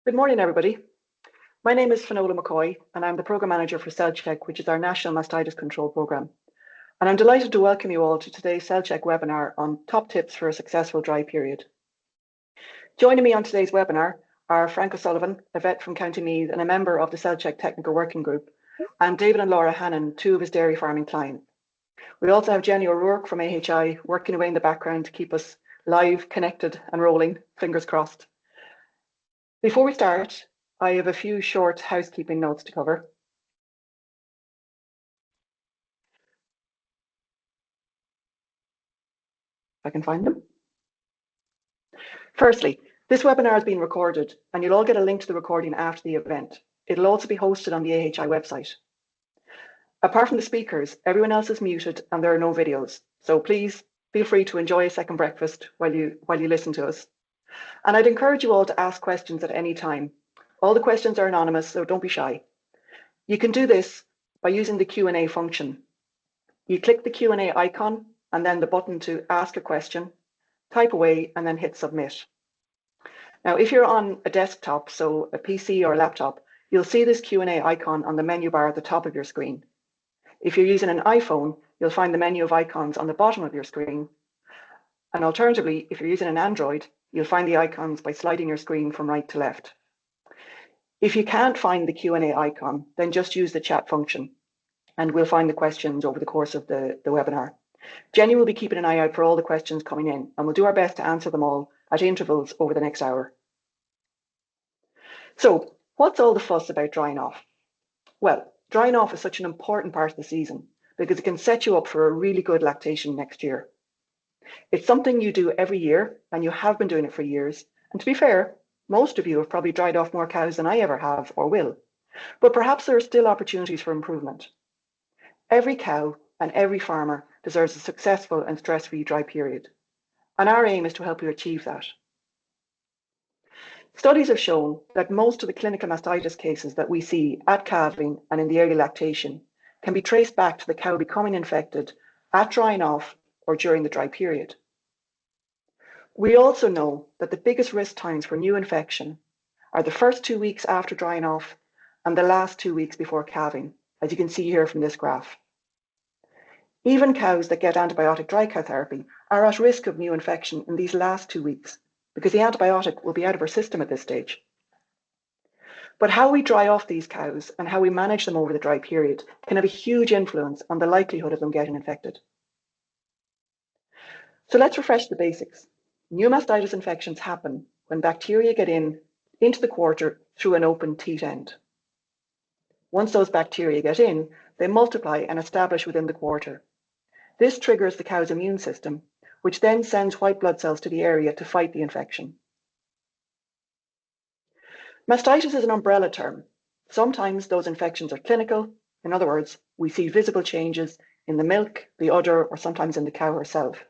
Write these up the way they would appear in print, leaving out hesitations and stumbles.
Good morning, everybody. My name is Finola McCoy, and I'm the Programme Manager for CellCheck, which is our National Mastitis Control Programme. And I'm delighted to welcome you all to today's CellCheck webinar on top tips for a successful dry period. Joining me on today's webinar are Frank O'Sullivan, a vet from County Meath and a member of the CellCheck Technical Working Group, and David and Laura Hannon, two of his dairy farming clients. We also have Jenny O'Rourke from AHI working away in the background to keep us live, connected and rolling, fingers crossed. Before we start, I have a few short housekeeping notes to cover. If I can find them. Firstly, this webinar is being recorded and you'll all get a link to the recording after the event. It'll also be hosted on the AHI website. Apart from the speakers, everyone else is muted and there are no videos. So please feel free to enjoy a second breakfast while you listen to us. And I'd encourage you all to ask questions at any time. All the questions are anonymous, so don't be shy. You can do this by using the Q&A function. You click the Q&A icon and then the button to ask a question, type away and then hit submit. Now, if you're on a desktop, so a PC or a laptop, you'll see this Q&A icon on the menu bar at the top of your screen. If you're using an iPhone, you'll find the menu of icons on the bottom of your screen. And alternatively, if you're using an Android, you'll find the icons by sliding your screen from right to left. If you can't find the Q&A icon, then just use the chat function and we'll find the questions over the course of the webinar. Jenny will be keeping an eye out for all the questions coming in and we'll do our best to answer them all at intervals over the next hour. So, what's all the fuss about drying off? Well, drying off is such an important part of the season because it can set you up for a really good lactation next year. It's something you do every year and you have been doing it for years. And to be fair, most of you have probably dried off more cows than I ever have or will, but perhaps there are still opportunities for improvement. Every cow and every farmer deserves a successful and stress-free dry period, and our aim is to help you achieve that. Studies have shown that most of the clinical mastitis cases that we see at calving and in the early lactation can be traced back to the cow becoming infected at drying off or during the dry period. We also know that the biggest risk times for new infection are the first 2 weeks after drying off and the last 2 weeks before calving, as you can see here from this graph. Even cows that get antibiotic dry cow therapy are at risk of new infection in these last 2 weeks because the antibiotic will be out of our system at this stage. But how we dry off these cows and how we manage them over the dry period can have a huge influence on the likelihood of them getting infected. So let's refresh the basics. New mastitis infections happen when bacteria get into the quarter through an open teat end. Once those bacteria get in, they multiply and establish within the quarter. This triggers the cow's immune system, which then sends white blood cells to the area to fight the infection. Mastitis is an umbrella term. Sometimes those infections are clinical. In other words, we see visible changes in the milk, the udder, or sometimes in the cow herself.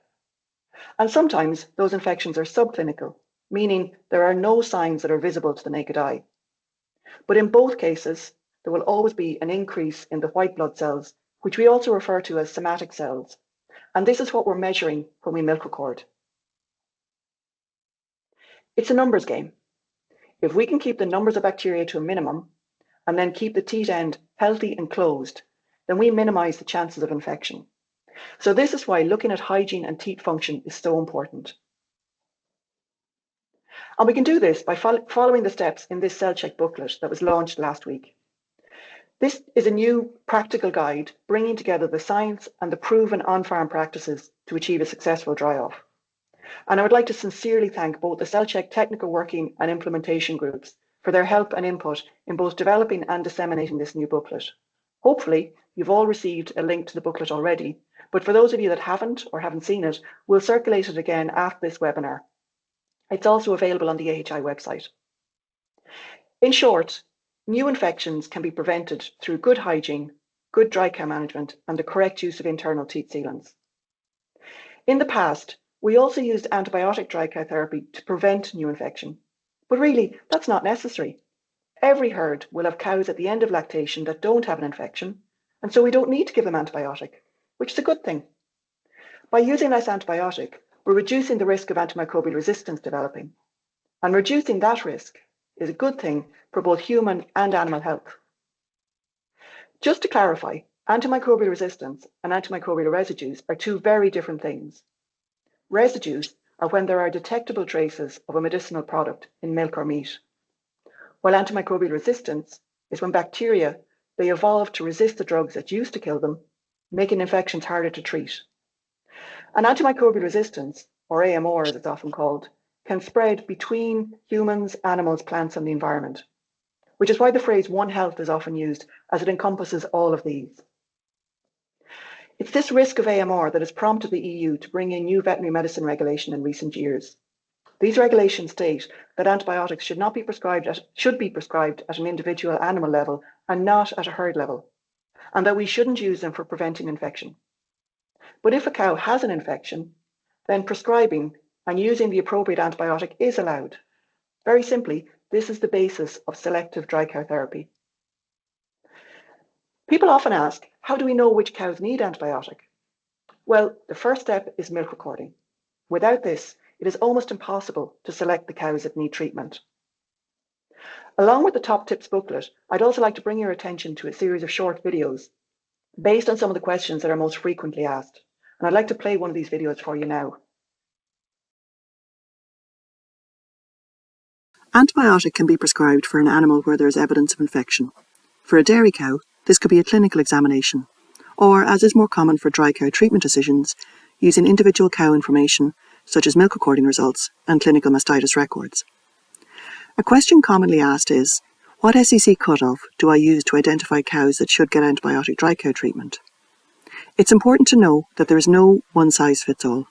And sometimes those infections are subclinical, meaning there are no signs that are visible to the naked eye. But in both cases, there will always be an increase in the white blood cells, which we also refer to as somatic cells. And this is what we're measuring when we milk record. It's a numbers game. If we can keep the numbers of bacteria to a minimum and then keep the teat end healthy and closed, then we minimize the chances of infection. So this is why looking at hygiene and teat function is so important. And we can do this by following the steps in this CellCheck booklet that was launched last week. This is a new practical guide bringing together the science and the proven on-farm practices to achieve a successful dry-off. And I would like to sincerely thank both the CellCheck technical working and implementation groups for their help and input in both developing and disseminating this new booklet. Hopefully, you've all received a link to the booklet already, but for those of you that haven't or haven't seen it, we'll circulate it again after this webinar. It's also available on the AHI website. In short, new infections can be prevented through good hygiene, good dry cow management, and the correct use of internal teat sealants. In the past, we also used antibiotic dry cow therapy to prevent new infection, but really that's not necessary. Every herd will have cows at the end of lactation that don't have an infection, and so we don't need to give them antibiotic, which is a good thing. By using less antibiotic, we're reducing the risk of antimicrobial resistance developing, and reducing that risk is a good thing for both human and animal health. Just to clarify, antimicrobial resistance and antimicrobial residues are two very different things. Residues are when there are detectable traces of a medicinal product in milk or meat, while antimicrobial resistance is when bacteria, they evolve to resist the drugs that used to kill them, making infections harder to treat. And antimicrobial resistance, or AMR as it's often called, can spread between humans, animals, plants, and the environment, which is why the phrase One Health is often used, as it encompasses all of these. It's this risk of AMR that has prompted the EU to bring in new veterinary medicine regulation in recent years. These regulations state that antibiotics should be prescribed at an individual animal level and not at a herd level, and that we shouldn't use them for preventing infection. But if a cow has an infection, then prescribing and using the appropriate antibiotic is allowed. Very simply, this is the basis of selective dry cow therapy. People often ask, how do we know which cows need antibiotic? Well, the first step is milk recording. Without this, it is almost impossible to select the cows that need treatment. Along with the top tips booklet, I'd also like to bring your attention to a series of short videos based on some of the questions that are most frequently asked. And I'd like to play one of these videos for you now. Antibiotic can be prescribed for an animal where there is evidence of infection. For a dairy cow, this could be a clinical examination, or, as is more common for dry cow treatment decisions, using individual cow information, such as milk recording results and clinical mastitis records. A question commonly asked is, what SEC cutoff do I use to identify cows that should get antibiotic dry cow treatment? It's important to know that there is no one-size-fits-all.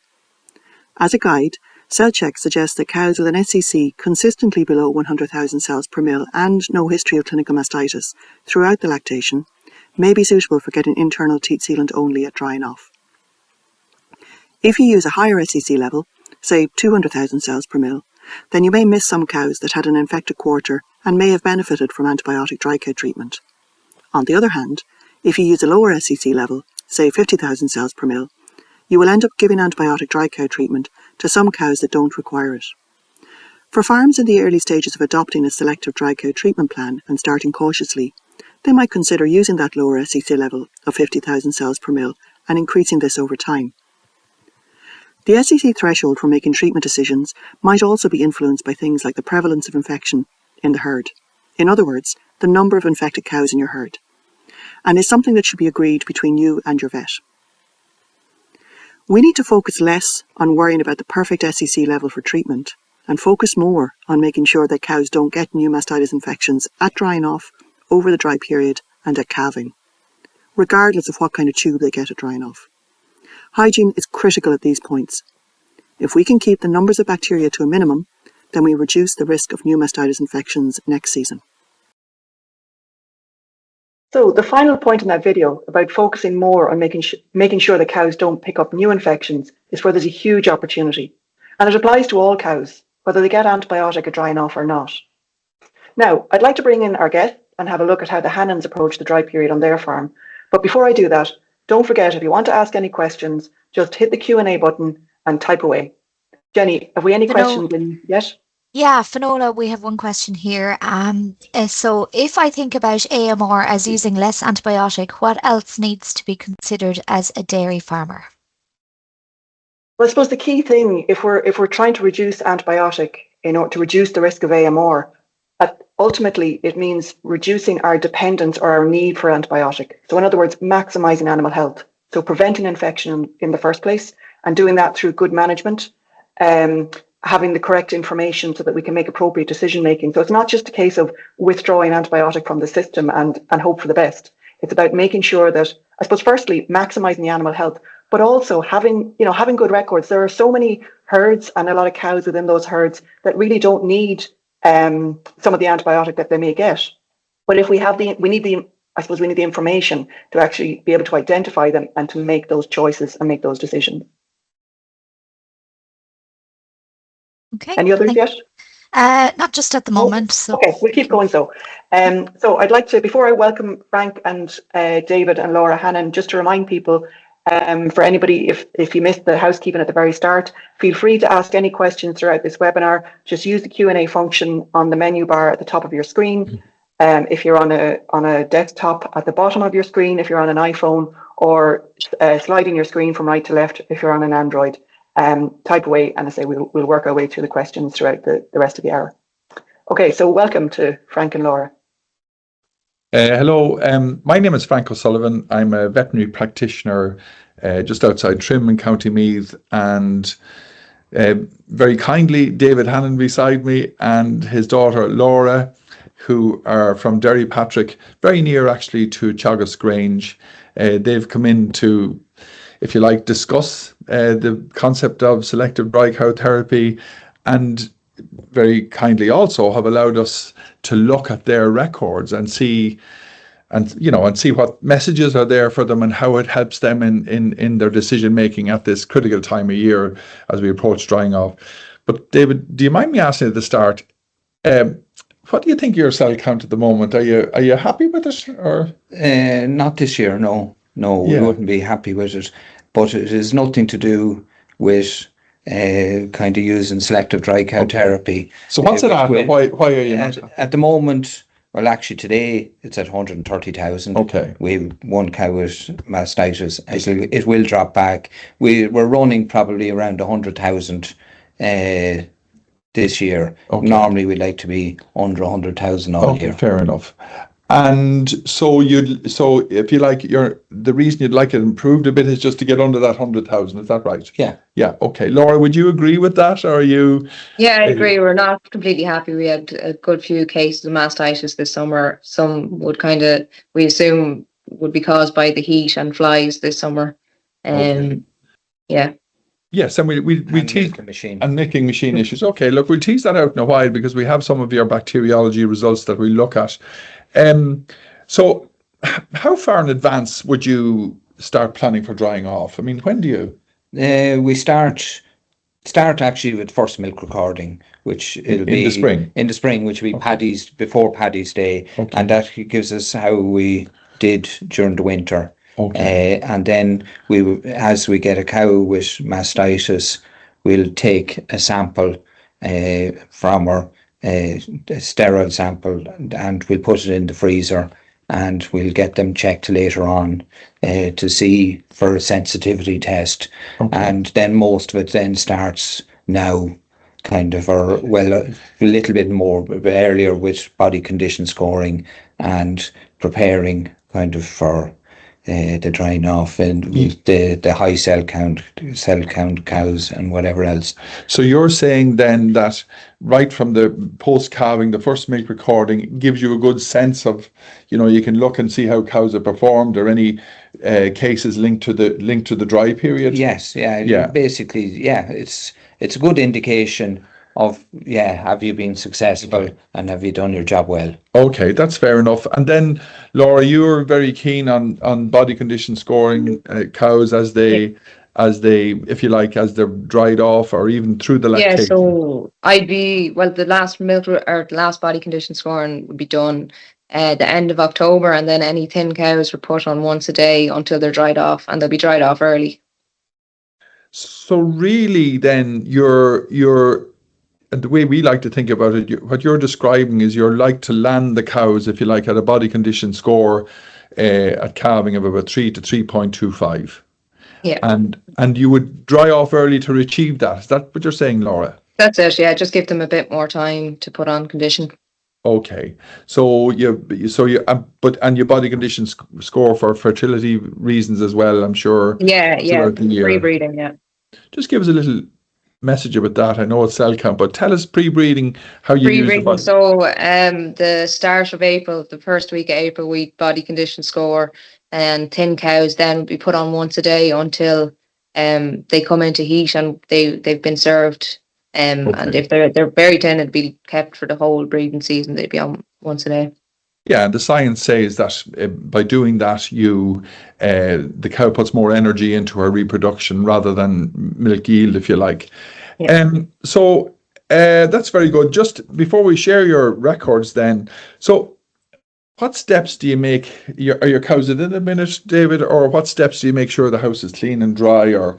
As a guide, CellCheck suggests that cows with an SEC consistently below 100,000 cells per mil and no history of clinical mastitis throughout the lactation may be suitable for getting internal teat sealant only at drying off. If you use a higher SEC level, say 200,000 cells per mil, then you may miss some cows that had an infected quarter and may have benefited from antibiotic dry cow treatment. On the other hand, if you use a lower SEC level, say 50,000 cells per mil, you will end up giving antibiotic dry cow treatment to some cows that don't require it. For farms in the early stages of adopting a selective dry cow treatment plan and starting cautiously, they might consider using that lower SEC level of 50,000 cells per mil and increasing this over time. The SEC threshold for making treatment decisions might also be influenced by things like the prevalence of infection in the herd. In other words, the number of infected cows in your herd, and is something that should be agreed between you and your vet. We need to focus less on worrying about the perfect SEC level for treatment and focus more on making sure that cows don't get new mastitis infections at drying off, over the dry period and at calving, regardless of what kind of tube they get at drying off. Hygiene is critical at these points. If we can keep the numbers of bacteria to a minimum, then we reduce the risk of new mastitis infections next season. So the final point in that video about focusing more on making sure that cows don't pick up new infections is where there's a huge opportunity. And it applies to all cows, whether they get antibiotic at drying off or not. Now, I'd like to bring in our guest and have a look at how the Hannans approach the dry period on their farm. But before I do that, don't forget, if you want to ask any questions, just hit the Q&A button and type away. Jenny, have we any questions in yet? Yeah, Finola, we have one question here. So if I think about AMR as using less antibiotic, what else needs to be considered as a dairy farmer? Well, I suppose the key thing, if we're trying to reduce antibiotic in order to reduce the risk of AMR, ultimately it means reducing our dependence or our need for antibiotic. So in other words, maximizing animal health. So preventing infection in the first place and doing that through good management, having the correct information so that we can make appropriate decision making. So it's not just a case of withdrawing antibiotic from the system and hope for the best. It's about making sure that, I suppose, firstly, maximizing the animal health, but also having good records. There are so many herds and a lot of cows within those herds that really don't need some of the antibiotic that they may get. But if we need the information to actually be able to identify them and to make those choices and make those decisions. Okay. Any others yet? Not just at the moment. So. Okay, we'll keep going. So I'd like to, before I welcome Frank and David and Laura Hannan, just to remind people, For anybody, if you missed the housekeeping at the very start, feel free to ask any questions throughout this webinar. Just use the Q&A function on the menu bar at the top of your screen. If you're on a desktop, at the bottom of your screen, if you're on an iPhone, or sliding your screen from right to left if you're on an Android. Type away, and I say we'll work our way through the questions throughout the rest of the hour. Okay, so welcome to Frank and Laura. Hello, my name is Frank O'Sullivan. I'm a veterinary practitioner just outside Trim in County Meath, and very kindly David Hannon beside me and his daughter Laura, who are from Derrypatrick, very near actually to Teagasc Grange. They've come in to, if you like, discuss the concept of selective dry cow therapy, and very kindly also have allowed us to look at their records and see what messages are there for them and how it helps them in their decision making at this critical time of year as we approach drying off. But David, do you mind me asking at the start, what do you think of your cell count at the moment? Are you happy with it, or not this year? No, we wouldn't be happy with it. But it has nothing to do with kind of using selective dry cow therapy. So what's it at? Why are you not? At the moment, well, actually today it's at 130,000. Okay. We have one cow with mastitis. It will drop back. We're running probably around 100,000 this year. Okay. Normally we like to be under 100,000 all year. Fair enough. And so if you like, the reason you'd like it improved a bit is just to get under that 100,000. Is that right? Yeah. Yeah. Okay. Laura, would you agree with that, or are you? Yeah, I agree. We're not completely happy. We had a good few cases of mastitis this summer. Some would we assume would be caused by the heat and flies this summer. Okay. Yeah. Yes, and we tease and nicking machine issues. Okay, look, we'll tease that out in a while because we have some of your bacteriology results that we look at. So how far in advance would you start planning for drying off? I mean, when do you? We start actually with first milk recording, which it'll be in the spring, which will be before Paddy's Day, and that gives us how we did during the winter. Okay. And then as we get a cow with mastitis, we'll take a sample from her, a sterile sample, and we'll put it in the freezer, and we'll get them checked later on to see for a sensitivity test. Okay. And then most of it then starts now, kind of, or well, a little bit more earlier with body condition scoring and preparing kind of for the drying off and the high cell count cows and whatever else. So you're saying then that right from the post calving, the first milk recording gives you a good sense of, you can look and see how cows have performed, or any cases linked to the dry period. Yes, yeah. Basically, yeah, it's a good indication of, have you been successful and have you done your job well? Okay, that's fair enough. And then, Laura, you're very keen on body condition scoring cows as they, if you like, as they're dried off or even through the lactation. Yeah, so the last milk or the last body condition scoring would be done the end of October, and then any thin cows were put on once a day until they're dried off, and they'll be dried off early. So really, then the way we like to think about it, what you're describing is you're like to land the cows, if you like, at a body condition score at calving of about 3 to 3.25. Yeah. And you would dry off early to achieve that. Is that what you're saying, Laura? That's it. Yeah, just give them a bit more time to put on condition. Okay. So your body condition score for fertility reasons as well, I'm sure. Yeah. Pre-breeding. Yeah. Just give us a little message about that. I know it's cell count, but tell us pre-breeding, how you use the body. So the start of April, the first week of April, we body condition score, and thin cows then would be put on once a day until they come into heat and they've been served. And if they're very thin, it'd be kept for the whole breeding season. They'd be on once a day. Yeah, and the science says that by doing that, the cow puts more energy into her reproduction rather than milk yield, if you like. Yeah. So that's very good. Just before we share your records then, so what steps do you make? Are your cows in a minute, David, or what steps do you make sure the house is clean and dry? Or,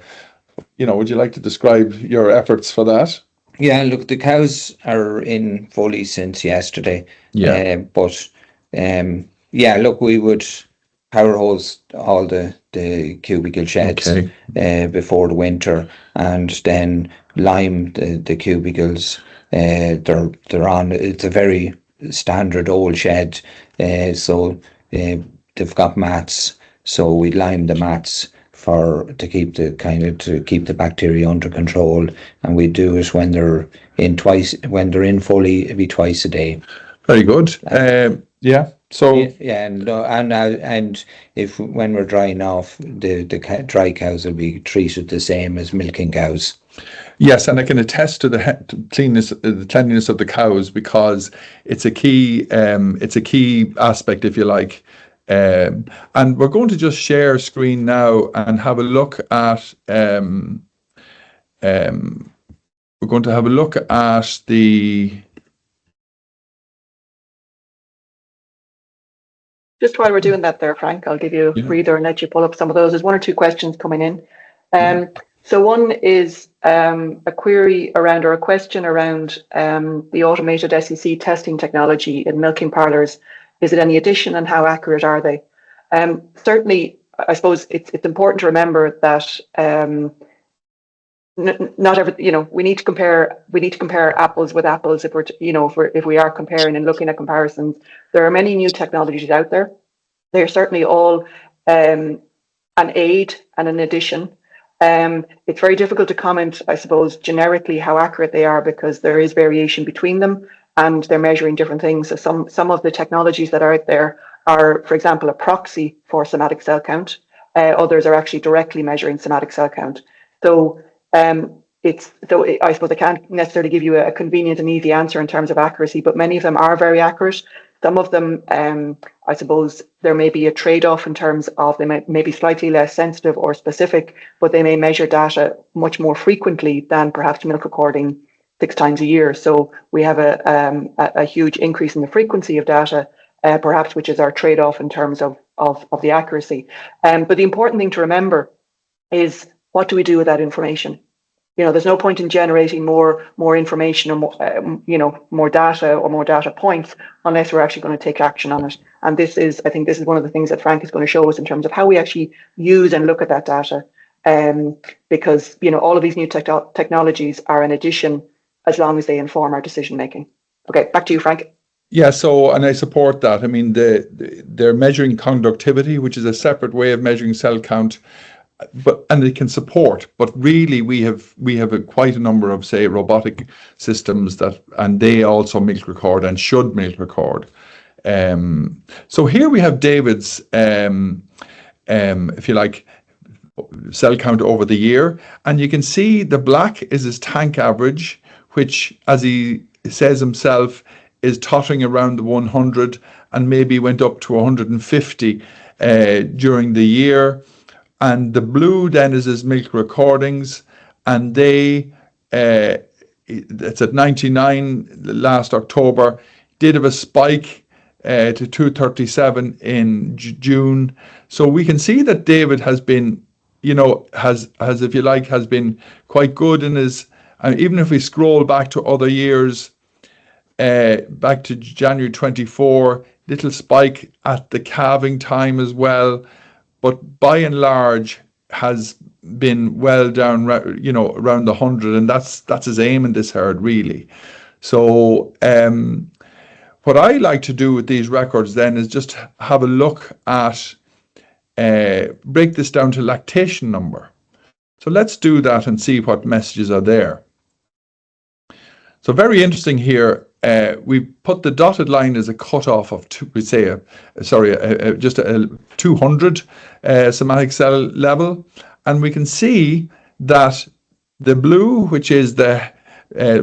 would you like to describe your efforts for that? Yeah, look, the cows are in fully since yesterday. Yeah. Look, we would power hose all the cubicle sheds before the winter, and then lime the cubicles. They're on. It's a very standard old shed, so they've got mats. So we lime the mats to keep the bacteria under control, and we do it when they're in fully, it'd be twice a day. Very good. Yeah. So and if when we're drying off, the dry cows will be treated the same as milking cows. Yes, and I can attest to the cleanliness of the cows, because it's a key aspect, if you like. And we're going to just share screen now and have a look at. We're going to have a look at the. Just while we're doing that there, Frank, I'll give you a breather and let you pull up some of those. There's one or two questions coming in. So one is a query around, or a question around the automated SEC testing technology in milking parlours. Is it any addition, and how accurate are they? Certainly, I suppose it's important to remember that not every, we need to compare apples with apples if we are comparing and looking at comparisons. There are many new technologies out there. They are certainly all an aid and an addition. It's very difficult to comment, I suppose, generically how accurate they are, because there is variation between them and they're measuring different things. So some of the technologies that are out there are, for example, a proxy for somatic cell count. Others are actually directly measuring somatic cell count. So I suppose I can't necessarily give you a convenient and easy answer in terms of accuracy, but many of them are very accurate. Some of them, I suppose, there may be a trade-off in terms of they may be slightly less sensitive or specific, but they may measure data much more frequently than perhaps milk recording 6 times a year. So we have a huge increase in the frequency of data, perhaps, which is our trade-off in terms of the accuracy. But the important thing to remember is, what do we do with that information? There's no point in generating more information or more data or more data points unless we're actually going to take action on it. And I think this is one of the things that Frank is going to show us in terms of how we actually use and look at that data. Because all of these new technologies are an addition as long as they inform our decision making. Okay, back to you, Frank. Yeah, and I support that. I mean, they're measuring conductivity, which is a separate way of measuring cell count. And they can support, but really we have quite a number of, say, robotic systems and they also milk record and should milk record. So here we have David's, if you like, cell count over the year, and you can see the black is his tank average, which, as he says himself, is tottering around the 100 and maybe went up to 150 during the year. And the blue then is his milk recordings, and it's at 99 last October, did have a spike to 237 in June. So we can see that David has been, has been quite good in his, and even if we scroll back to other years, back to January 24, little spike at the calving time as well. But by and large has been well down, around the 100, and that's his aim in this herd, really. So what I like to do with these records then is just have a look at, break this down to lactation number. So let's do that and see what messages are there. So very interesting here. We put the dotted line as a cutoff of just a 200 somatic cell level, and we can see that the blue, which is the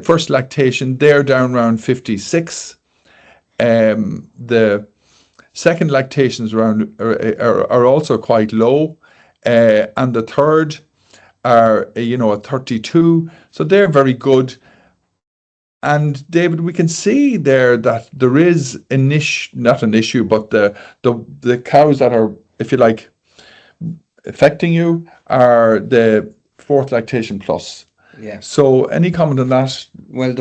first lactation, they're down around 56. The second lactations are also quite low, and the third are at 32. So they're very good. And David, we can see there that there is not an issue, but the cows that are, if you like, affecting you are the fourth lactation plus. Yeah. So any comment on that? Well,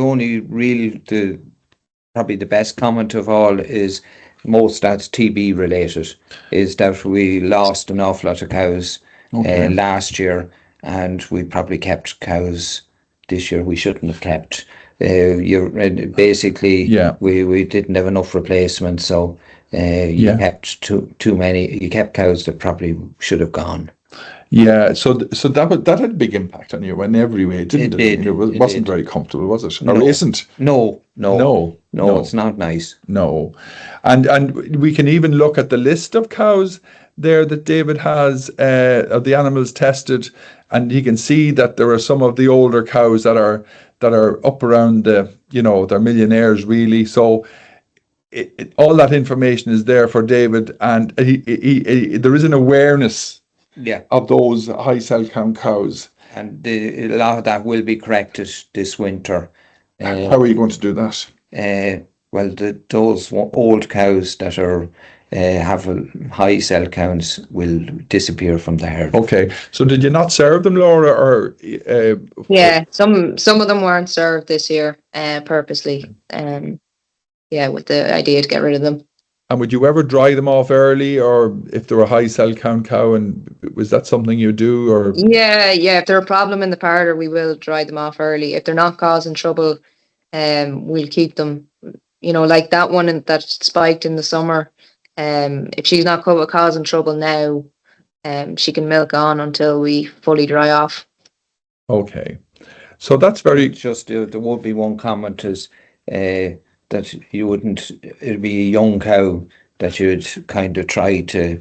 probably the best comment of all is most that's TB related, is that we lost an awful lot of cows last year, and we probably kept cows this year we shouldn't have kept. Basically, we didn't have enough replacements, so you kept too many. You kept cows that probably should have gone. Yeah, so that had a big impact on you in every way, didn't it? It wasn't very comfortable, was it? Or isn't? No, it's not nice. No, and we can even look at the list of cows there that David has of the animals tested, and he can see that there are some of the older cows that are up around they're millionaires really. So all that information is there for David, and there is an awareness. Yeah, of those high cell count cows, and a lot of that will be corrected this winter. How are you going to do that? Well, those old cows that are have high cell counts will disappear from the herd. Okay, so did you not serve them, Laura, or? Yeah, some of them weren't served this year, purposely. With the idea to get rid of them. And would you ever dry them off early, or if they were a high cell count cow, and was that something you do, or? Yeah. If they're a problem in the parlour, we will dry them off early. If they're not causing trouble, we'll keep them. Like that one that spiked in the summer. If she's not causing trouble now, she can milk on until we fully dry off. Okay, so that's very. Just there would be one comment is. That you wouldn't, it'd be a young cow that you'd kind of try to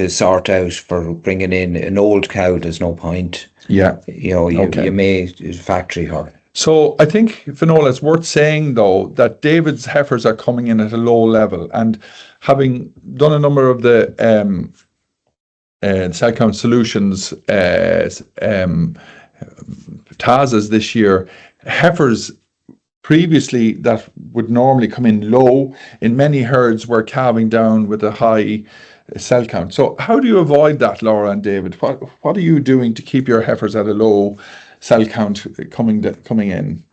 sort out for bringing in an old cow. There's no point. Yeah. You may factory her. So I think, Finola, it's worth saying though that David's heifers are coming in at a low level, and having done a number of the cell count solutions TASAs this year, heifers previously that would normally come in low in many herds were calving down with a high cell count. So how do you avoid that, Laura and David? What are you doing to keep your heifers at a low cell count coming in?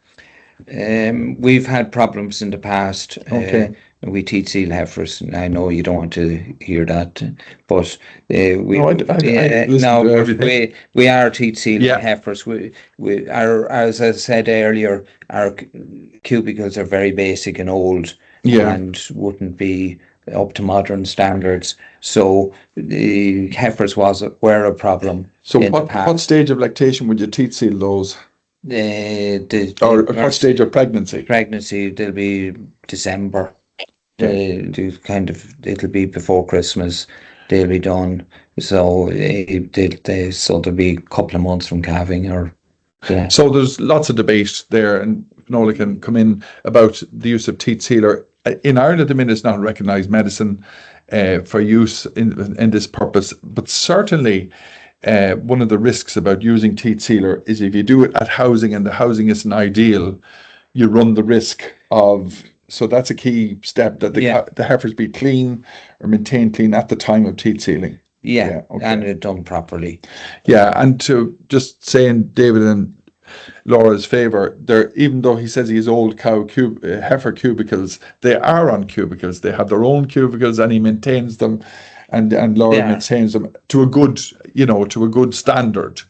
We've had problems in the past. Okay. We teat seal heifers. I know you don't want to hear that, but we are teat seal heifers. We are, as I said earlier, our cubicles are very basic and old, and wouldn't be up to modern standards. So the heifers were a problem. So what stage of lactation would you teat seal those? Or what stage of pregnancy? Pregnancy, they'll be December. It'll be before Christmas. They'll be done. So there'll be a couple of months from calving So there's lots of debate there, and Finola can come in about the use of teat sealer. In Ireland at the minute, it's not a recognised medicine for use in this purpose, but certainly one of the risks about using teat sealer is if you do it at housing and the housing isn't ideal, you run the risk of. So that's a key step, that the heifers be clean or maintained clean at the time of teat sealing. Yeah, okay. And it done properly. Yeah, and to just say in David and Laura's favour, even though he says he has old cow heifer cubicles, they are on cubicles. They have their own cubicles, and he maintains them, and Laura maintains them to a good standard.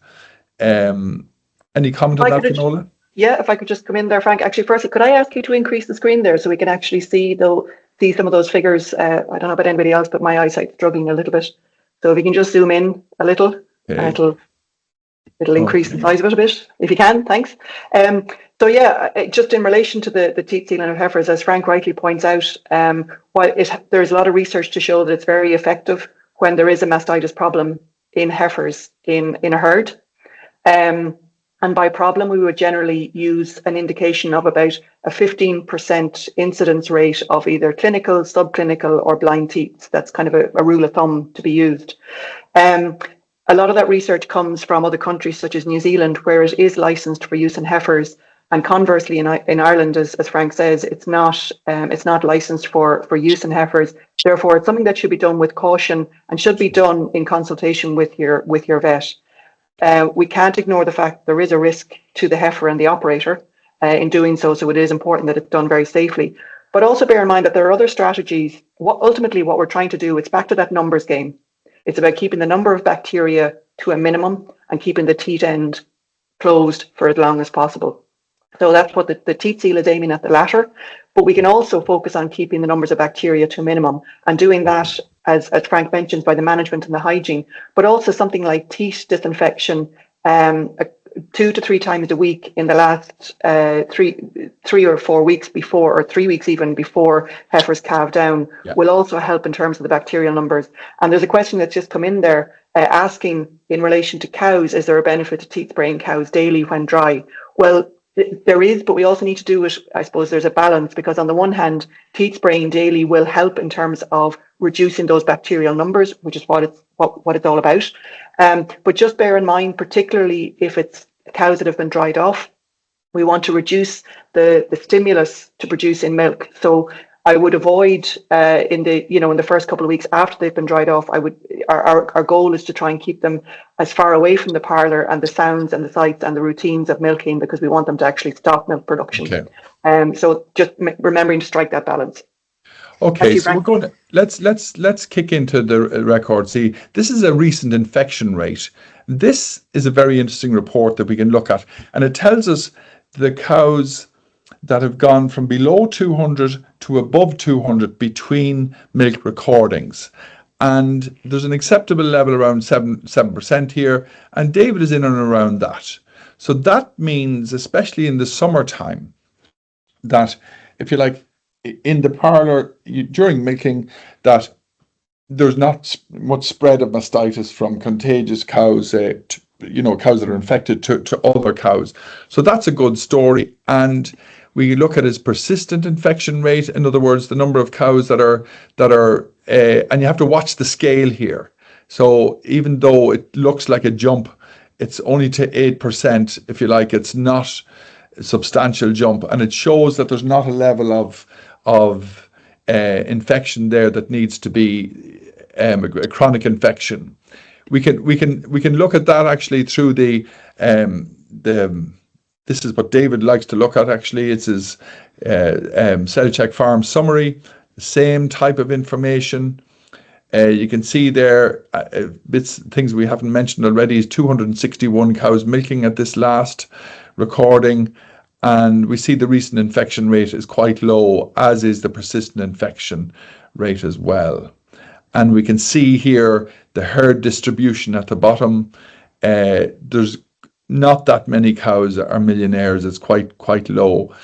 Any comment on that, Finola? Yeah, if I could just come in there, Frank. Actually, firstly, could I ask you to increase the screen there so we can actually see some of those figures? I don't know about anybody else, but my eyesight's struggling a little bit. So if you can just zoom in a little, it'll increase the size of it a bit, if you can. Thanks. Just in relation to the teat sealing of heifers, as Frank rightly points out, there's a lot of research to show that it's very effective when there is a mastitis problem in heifers in a herd. And by problem, we would generally use an indication of about a 15% incidence rate of either clinical, subclinical, or blind teats. That's kind of a rule of thumb to be used. A lot of that research comes from other countries such as New Zealand, where it is licensed for use in heifers, And conversely, in Ireland, as Frank says, it's not licensed for use in heifers. Therefore, it's something that should be done with caution and should be done in consultation with your vet. We can't ignore the fact there is a risk to the heifer and the operator in doing so. So it is important that it's done very safely. But also bear in mind that there are other strategies. Ultimately, what we're trying to do, it's back to that numbers game. It's about keeping the number of bacteria to a minimum and keeping the teat end closed for as long as possible. So that's what the teat seal is aiming at, the latter. But we can also focus on keeping the numbers of bacteria to a minimum and doing that, as Frank mentions, by the management and the hygiene, but also something like teat disinfection 2 to 3 times a week in the last 3 or 4 weeks before, or 3 weeks even before heifers calve down, will also help in terms of the bacterial numbers. And there's a question that's just come in there asking in relation to cows, is there a benefit to teat spraying cows daily when dry? Well, there is, but we also need to do it. I suppose there's a balance, because on the one hand, teat spraying daily will help in terms of reducing those bacterial numbers, which is what it's all about. But just bear in mind, particularly if it's cows that have been dried off, we want to reduce the stimulus to produce in milk. So I would avoid in the first couple of weeks after they've been dried off. Our goal is to try and keep them as far away from the parlour and the sounds and the sights and the routines of milking, because we want them to actually stop milk production. Okay. So just remembering to strike that balance. Okay, so we're going to let's kick into the record. See, this is a recent infection rate. This is a very interesting report that we can look at, and it tells us the cows that have gone from below 200 to above 200 between milk recordings. And there's an acceptable level around 7% here, and David is in and around that. So that means, especially in the summertime, that if you like, in the parlour during milking, that there's not much spread of mastitis from contagious cows, cows that are infected to other cows. So that's a good story. And we look at his persistent infection rate. In other words, the number of cows that are, and you have to watch the scale here. So even though it looks like a jump, it's only to 8%, if you like. It's not a substantial jump, and it shows that there's not a level of infection there that needs to be a chronic infection. We can look at that actually through the this is what David likes to look at actually. It's his CellCheck farm summary, the same type of information. You can see there things we haven't mentioned already is 261 cows milking at this last recording. And we see the recent infection rate is quite low, as is the persistent infection rate as well. And we can see here the herd distribution at the bottom. There's not that many cows that are millionaires. It's quite low.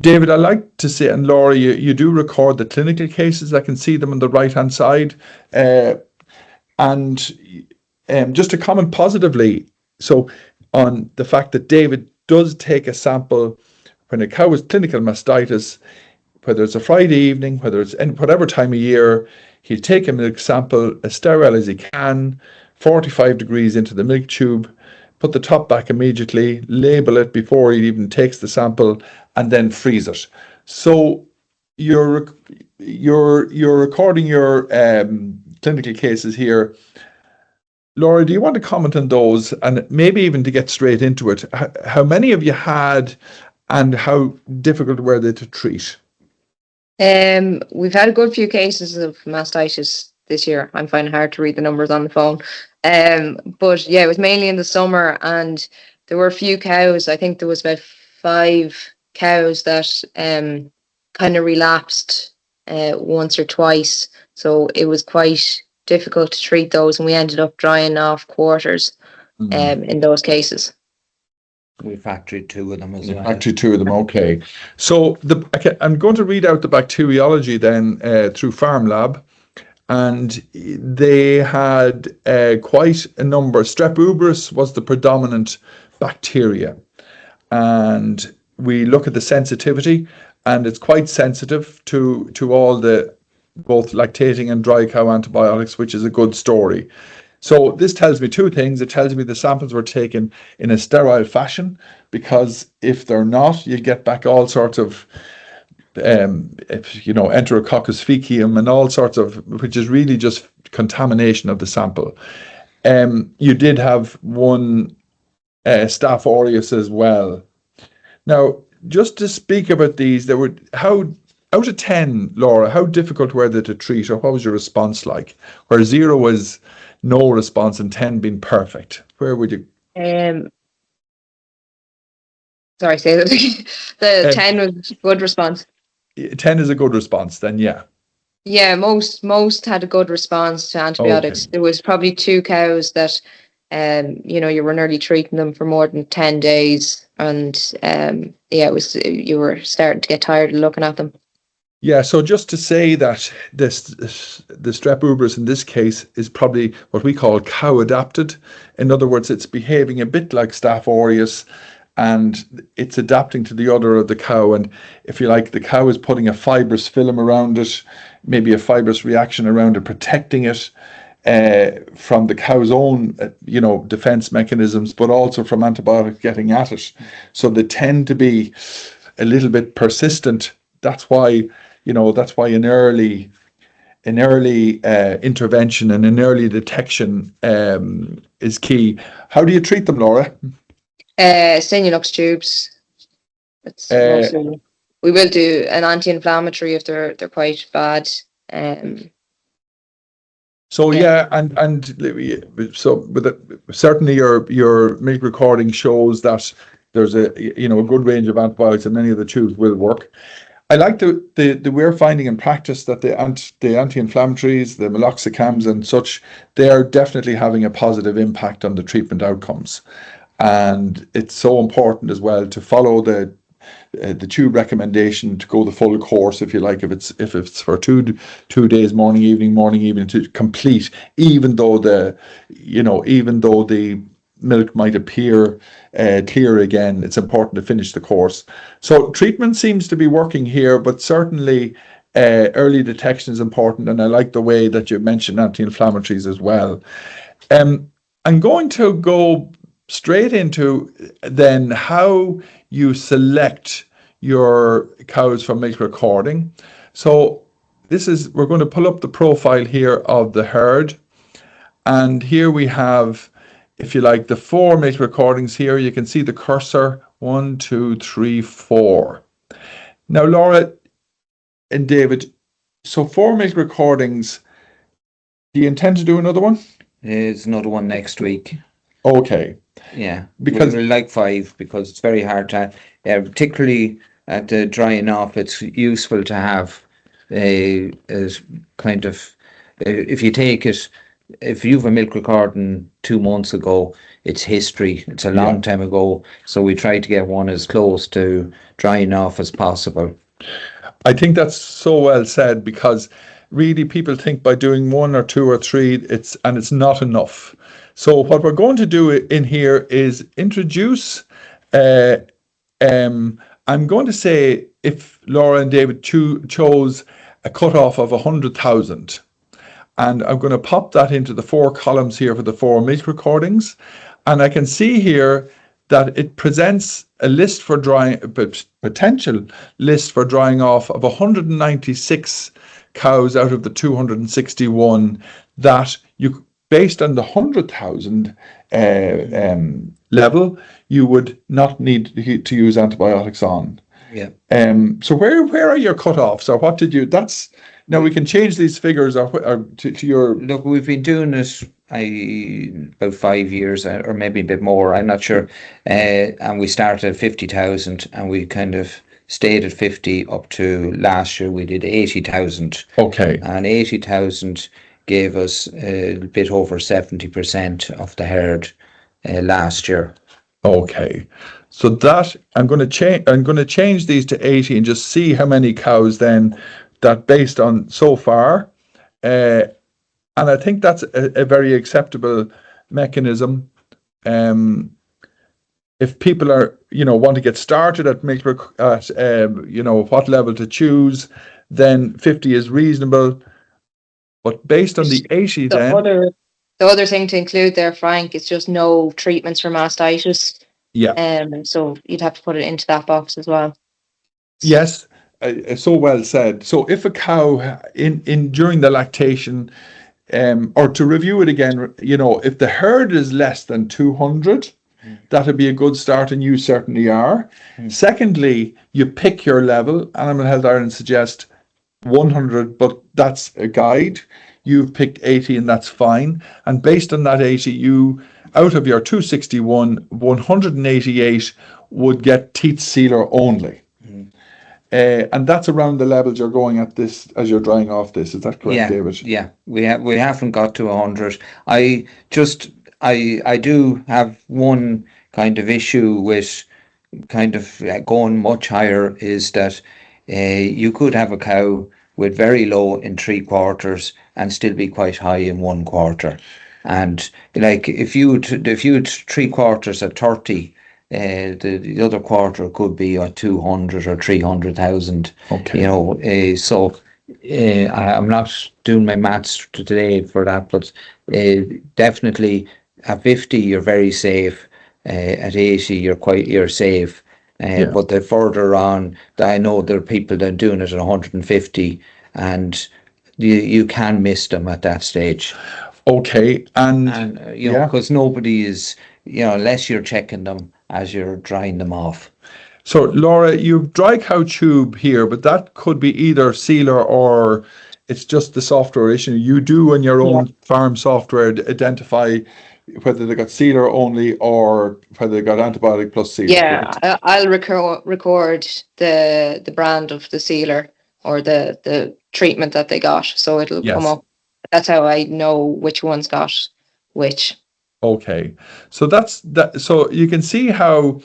David, I like to say, and Laura, you do record the clinical cases. I can see them on the right-hand side. And just to comment positively, so on the fact that David does take a sample when a cow has clinical mastitis, whether it's a Friday evening, whether it's in whatever time of year, he'll take a milk sample as sterile as he can, 45 degrees into the milk tube, put the top back immediately, label it before he even takes the sample, and then freeze it. So you're recording your clinical cases here. Laura, do you want to comment on those, and maybe even to get straight into it? How many have you had, and how difficult were they to treat? We've had a good few cases of mastitis this year. I'm finding it hard to read the numbers on the phone. But yeah, it was mainly in the summer, and there were a few cows. I think there was about 5 cows that kind of relapsed once or twice. So it was quite difficult to treat those, and we ended up drying off quarters in those cases. We factoried 2 of them as well. Factoried 2 of them, okay. So I'm going to read out the bacteriology then through Farm Lab, and they had quite a number. Strep uberis was the predominant bacteria, and we look at the sensitivity, and it's quite sensitive to all the both lactating and dry cow antibiotics, which is a good story. So this tells me two things. It tells me the samples were taken in a sterile fashion, because if they're not, you get back all sorts of Enterococcus faecium and all sorts of, which is really just contamination of the sample. You did have one Staph aureus as well. Now, just to speak about these, there were out of 10, Laura, how difficult were they to treat, or what was your response like? Where 0 was no response and 10 being perfect. Where would you? Sorry, say that again. The 10 was good response. 10 is a good response, then, yeah. Yeah, most had a good response to antibiotics. Okay. There was probably 2 cows that, you were nearly treating them for more than 10 days, and you were starting to get tired of looking at them. Yeah, so just to say that the strep uberis in this case is probably what we call cow adapted. In other words, it's behaving a bit like Staph aureus, and it's adapting to the udder of the cow. And if you like, the cow is putting a fibrous film around it, maybe a fibrous reaction around it, protecting it from the cow's own, defense mechanisms, but also from antibiotics getting at it. So they tend to be a little bit persistent. That's why an early intervention and an early detection is key. How do you treat them, Laura? Senulux tubes. We will do an anti-inflammatory if they're quite bad. Certainly your milk recording shows that there's a good range of antibiotics, and many of the tubes will work. I like the we're finding in practice that the anti-inflammatories, the meloxicams and such, they are definitely having a positive impact on the treatment outcomes. And it's so important as well to follow the tube recommendation to go the full course, if you like, if it's for two days, morning evening to complete, even though the milk might appear clear again, it's important to finish the course. So treatment seems to be working here, but certainly early detection is important, and I like the way that you mentioned anti-inflammatories as well. I'm going to go straight into then how you select your cows for milk recording. So we're going to pull up the profile here of the herd, and here we have, if you like, the 4 milk recordings here. You can see the cursor, 1, 2, 3, 4. Now, Laura and David, so 4 milk recordings. Do you intend to do another one? There's another one next week. Okay. Yeah, because we like 5, because it's very hard to, particularly at the drying off, it's useful to have a kind of, if you take it, if you have a milk recording 2 months ago, it's history. It's a long time ago. So we try to get one as close to drying off as possible. I think that's so well said, because really people think by doing 1 or 2 or 3, it's not enough. So what we're going to do in here is introduce, I'm going to say, if Laura and David chose a cutoff of 100,000, and I'm going to pop that into the 4 columns here for the 4 milk recordings. And I can see here that it presents a list for potential list for drying off of 196 cows out of the 261 that you, based on the 100,000 level, you would not need to use antibiotics on. Yeah. So where are your cutoffs, or what did you? Now we can change these figures or to your. Look, we've been doing it about 5 years, or maybe a bit more. I'm not sure. And we started at 50,000, and we kind of stayed at 50 up to last year. We did 80,000. Okay. And 80,000 gave us a bit over 70% of the herd last year. Okay, so that I'm going to change these to 80 and just see how many cows then that based on so far, and I think that's a very acceptable mechanism. If people are want to get started at milk at what level to choose, then 50 is reasonable. But based on the 80, then The other thing to include there, Frank, is just no treatments for mastitis. Yeah. So you'd have to put it into that box as well. Yes, so well said. So if a cow in during the lactation, or to review it again, if the herd is less than 200, that'd be a good start, and you certainly are. Secondly, you pick your level. Animal Health Ireland suggests 100, but that's a guide. You've picked 80, and that's fine. And based on that 80, out of your 261, 188 would get teat sealer only. And that's around the levels you're going at this as you're drying off this. Is that correct, David? Yeah, we haven't got to 100. I do have one kind of issue with kind of going much higher, is that you could have a cow with very low in 3/4 and still be quite high in 1/4. And like if you had 3/4 at 30, the other quarter could be at 200 or 300,000. Okay. So I'm not doing my maths today for that, but definitely at 50 you're very safe. At 80 you're safe. Yeah. But the further on, I know there are people that are doing it at 150, and you can miss them at that stage. Okay, and because nobody is, unless you're checking them as you're drying them off. So, Laura, you've dry cow tube here, but that could be either sealer or it's just the software issue. You do on your own farm software identify whether they got sealer only or whether they got antibiotic plus sealer. Yeah, I'll record the brand of the sealer or the treatment that they got, so it'll come up. That's how I know which one's got which. Okay, so that's that. So you can see how,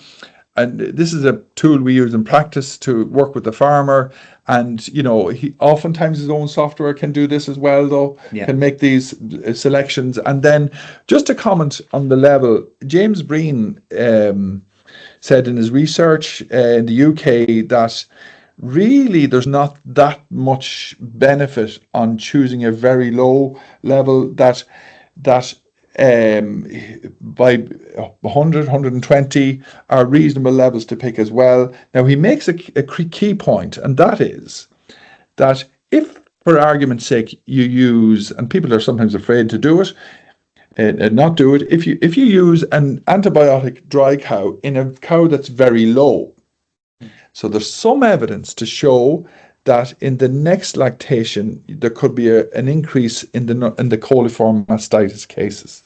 and this is a tool we use in practice to work with the farmer. And he oftentimes his own software can do this as well, though. Can make these selections. And then just to comment on the level, James Breen said in his research in the UK that really there's not that much benefit on choosing a very low level, that by 100, 120 are reasonable levels to pick as well. Now he makes a key point, and that is that if, for argument's sake, you use, and people are sometimes afraid to do it, and not do it, if you use an antibiotic dry cow in a cow that's very low, so there's some evidence to show that in the next lactation there could be an increase in the coliform mastitis cases,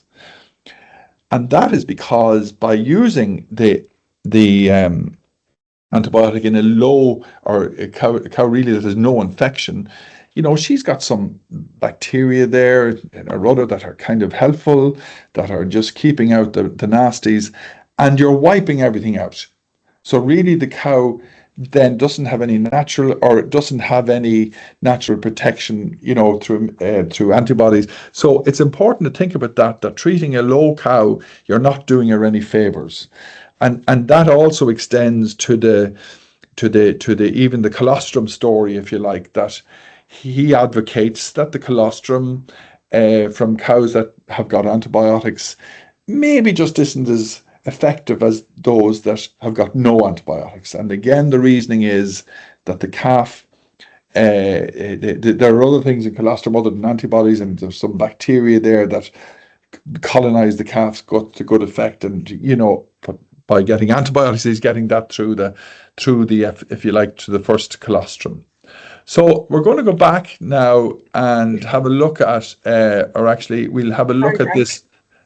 and that is because by using the antibiotic in a low, or a cow really that has no infection, she's got some bacteria there in her udder that are kind of helpful, that are just keeping out the nasties, and you're wiping everything out. So really the cow then doesn't have any natural protection, through antibodies. So it's important to think about that treating a low cow, you're not doing her any favors. And that also extends to the even the colostrum story, if you like, that he advocates that the colostrum from cows that have got antibiotics maybe just isn't as effective as those that have got no antibiotics. And again, the reasoning is that the calf, there are other things in colostrum other than antibodies, and there's some bacteria there that colonize the calf's gut to good effect. And by getting antibiotics, he's getting that through the if you like, to the first colostrum. So we're going to go back now and have a look at, or actually we'll have a look at this.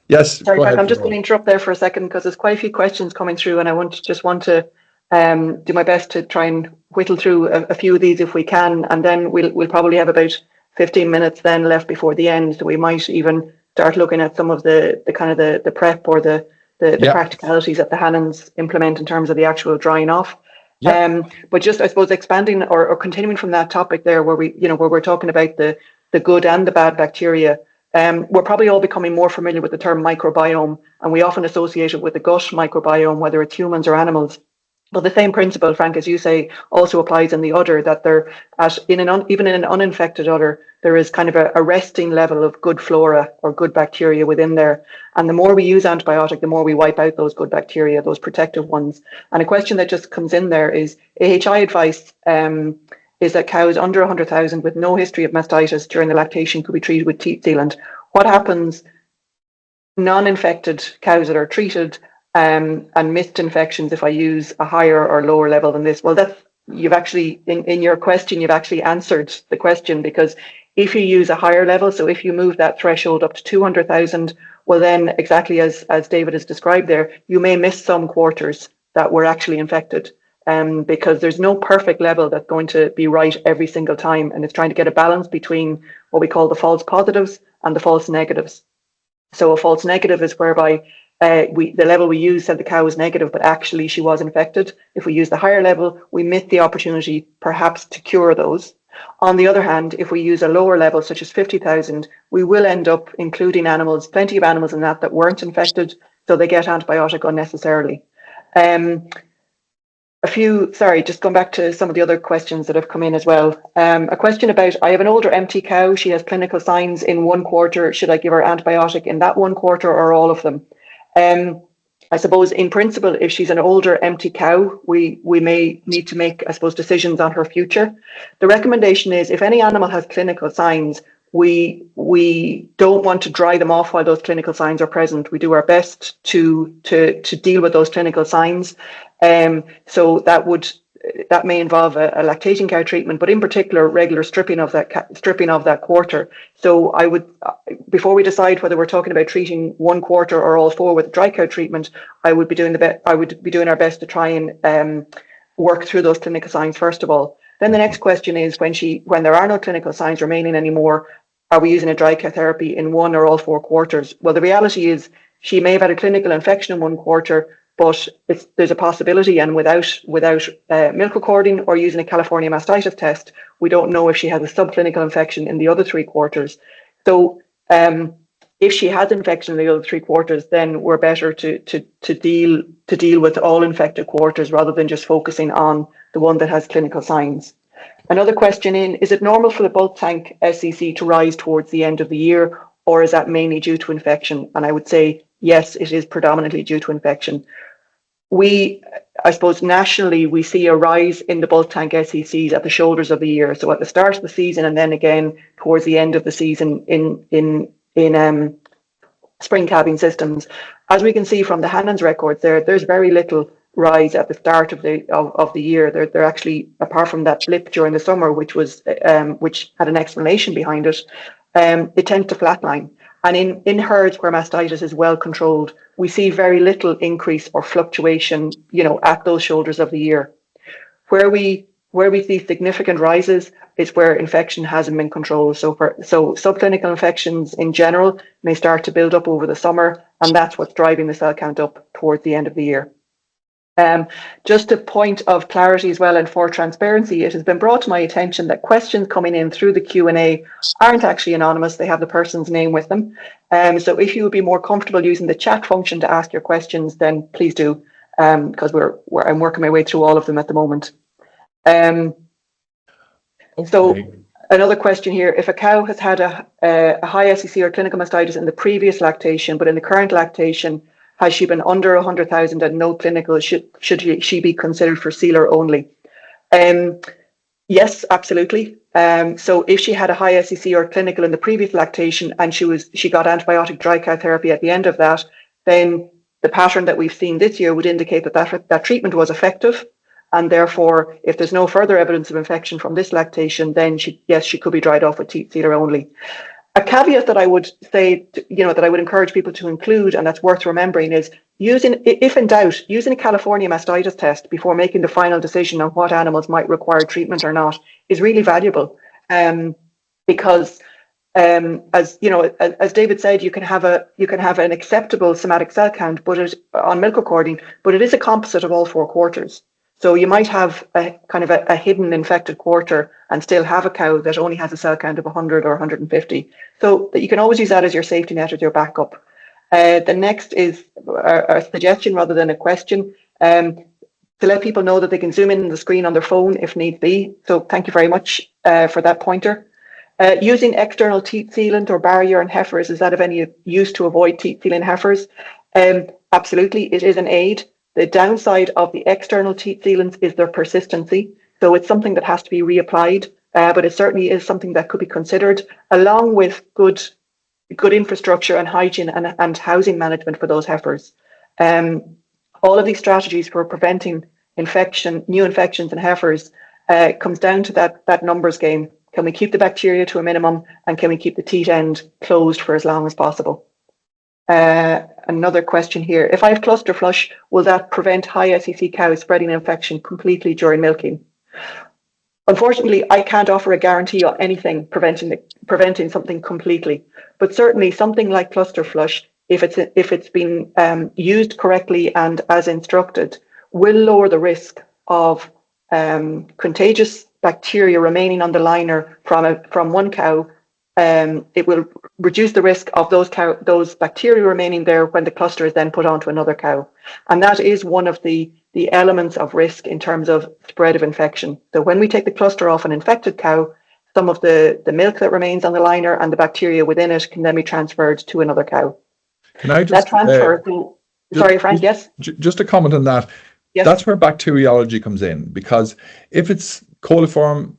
Yes. Sorry, Frank, I'm just going to interrupt there for a second because there's quite a few questions coming through, and I want to do my best to try and whittle through a few of these if we can, and then we'll probably have about 15 minutes then left before the end, so we might even start looking at some of the kind of the prep or the practicalities that the Hannans implement in terms of the actual drying off. But just, I suppose, expanding or continuing from that topic there, where we're talking about the good and the bad bacteria. We're probably all becoming more familiar with the term microbiome, and we often associate it with the gut microbiome, whether it's humans or animals. But the same principle, Frank, as you say, also applies in the udder, that they're even in an uninfected udder, there is kind of a resting level of good flora or good bacteria within there. And the more we use antibiotic, the more we wipe out those good bacteria, those protective ones. And a question that just comes in there is AHI advice is that cows under 100,000 with no history of mastitis during the lactation could be treated with teat sealant. What happens non-infected cows that are treated and missed infections if I use a higher or lower level than this? Well, you've actually, in your question, you've actually answered the question, because if you use a higher level, so if you move that threshold up to 200,000, well then, exactly as David has described there, you may miss some quarters that were actually infected, because there's no perfect level that's going to be right every single time, and it's trying to get a balance between what we call the false positives and the false negatives. So a false negative is whereby the level we use said the cow was negative, but actually she was infected. If we use the higher level, we miss the opportunity perhaps to cure those. On the other hand, if we use a lower level, such as 50,000, we will end up including animals, plenty of animals in that weren't infected, so they get antibiotic unnecessarily. Just going back to some of the other questions that have come in as well. A question about, I have an older empty cow. She has clinical signs in 1 quarter. Should I give her antibiotic in that 1 quarter or all of them? I suppose in principle, if she's an older empty cow, we may need to make, I suppose, decisions on her future. The recommendation is if any animal has clinical signs, we don't want to dry them off while those clinical signs are present. We do our best to deal with those clinical signs. So that may involve a lactating cow treatment, but in particular, regular stripping of that quarter. So I would, before we decide whether we're talking about treating 1 quarter or all 4 with dry cow treatment, I would be doing our best to try and work through those clinical signs first of all. Then the next question is, when there are no clinical signs remaining anymore, are we using a dry cow therapy in 1 or all 4 quarters? Well, the reality is she may have had a clinical infection in 1 quarter, but there's a possibility, and without milk recording or using a California mastitis test, we don't know if she has a subclinical infection in the other 3 quarters. So if she has infection in the other 3 quarters, then we're better to deal with all infected quarters rather than just focusing on the one that has clinical signs. Another question is it normal for the bulk tank SCC to rise towards the end of the year, or is that mainly due to infection? And I would say, yes, it is predominantly due to infection. I suppose nationally, we see a rise in the bulk tank SCCs at the shoulders of the year. So at the start of the season, and then again towards the end of the season in spring calving systems. As we can see from the Hannon's records there's very little rise at the start of the year. They're actually, apart from that blip during the summer, which had an explanation behind it, it tends to flatline. And in herds where mastitis is well controlled, we see very little increase or fluctuation, at those shoulders of the year. Where we see significant rises is where infection hasn't been controlled. So subclinical infections in general may start to build up over the summer, and that's what's driving the cell count up towards the end of the year. Just a point of clarity as well, and for transparency, it has been brought to my attention that questions coming in through the Q&A aren't actually anonymous. They have the person's name with them. So if you would be more comfortable using the chat function to ask your questions, then please do, because I'm working my way through all of them at the moment. Okay. So another question here: if a cow has had a high SCC or clinical mastitis in the previous lactation, but in the current lactation, has she been under 100,000 and no clinical? Should she be considered for sealer only? Yes, absolutely. So if she had a high SCC or clinical in the previous lactation and she got antibiotic dry cow therapy at the end of that, then the pattern that we've seen this year would indicate that treatment was effective. And therefore, if there's no further evidence of infection from this lactation, then she could be dried off with teat sealer only. A caveat that I would say, that I would encourage people to include, and that's worth remembering, is if in doubt, using a California mastitis test before making the final decision on what animals might require treatment or not is really valuable. Because as David said, you can have an acceptable somatic cell count, on milk recording, but it is a composite of all 4 quarters. So you might have a kind of a hidden infected quarter and still have a cow that only has a cell count of 100 or 150. So that you can always use that as your safety net, as your backup. The next is a suggestion rather than a question. to let people know that they can zoom in on the screen on their phone if need be. So thank you very much for that pointer. Using external teat sealant or barrier in heifers, is that of any use to avoid teat sealing heifers? Absolutely, it is an aid. The downside of the external teat sealants is their persistency. So it's something that has to be reapplied, but it certainly is something that could be considered, along with good infrastructure and hygiene and housing management for those heifers. All of these strategies for preventing new infections in heifers comes down to that numbers game. Can we keep the bacteria to a minimum, and can we keep the teat end closed for as long as possible? Another question here. If I have cluster flush, will that prevent high SEC cows spreading infection completely during milking? Unfortunately, I can't offer a guarantee on anything preventing something completely, but certainly something like cluster flush, if it's been used correctly and as instructed, will lower the risk of contagious bacteria remaining on the liner from one cow. It will reduce the risk of those bacteria remaining there when the cluster is then put onto another cow, and that is one of the elements of risk in terms of spread of infection. So when we take the cluster off an infected cow, some of the milk that remains on the liner and the bacteria within it can then be transferred to another cow. Can I just sorry, Frank, yes? Just a comment on that. Yes. That's where bacteriology comes in, because if it's coliform,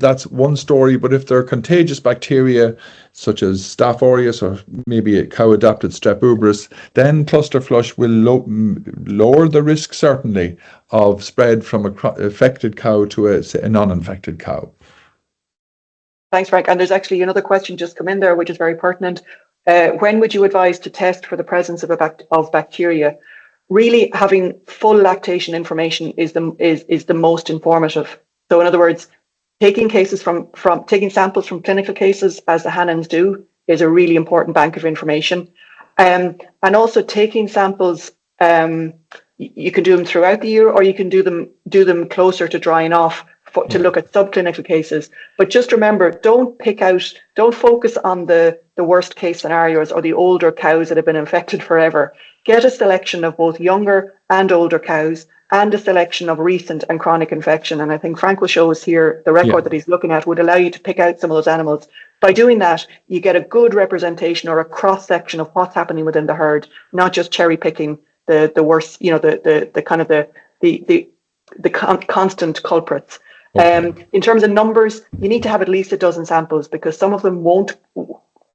that's one story, but if there are contagious bacteria such as Staph aureus or maybe a cow-adapted Strep uberis, then cluster flush will lower the risk, certainly, of spread from an affected cow to a non-infected cow. Thanks, Frank. And there's actually another question just come in there, which is very pertinent. When would you advise to test for the presence of bacteria? Really, having full lactation information is the most informative. So in other words, taking cases taking samples from clinical cases, as the Hannans do, is a really important bank of information. And also taking samples, you can do them throughout the year, or you can do them closer to drying off to look at subclinical cases. But just remember, don't focus on the worst case scenarios or the older cows that have been infected forever. Get a selection of both younger and older cows, and a selection of recent and chronic infection. And I think Frank will show us here the record that he's looking at would allow you to pick out some of those animals. By doing that, you get a good representation or a cross section of what's happening within the herd, not just cherry picking the worst, the kind of the constant culprits. Okay. In terms of numbers, you need to have at least a dozen samples, because some of them won't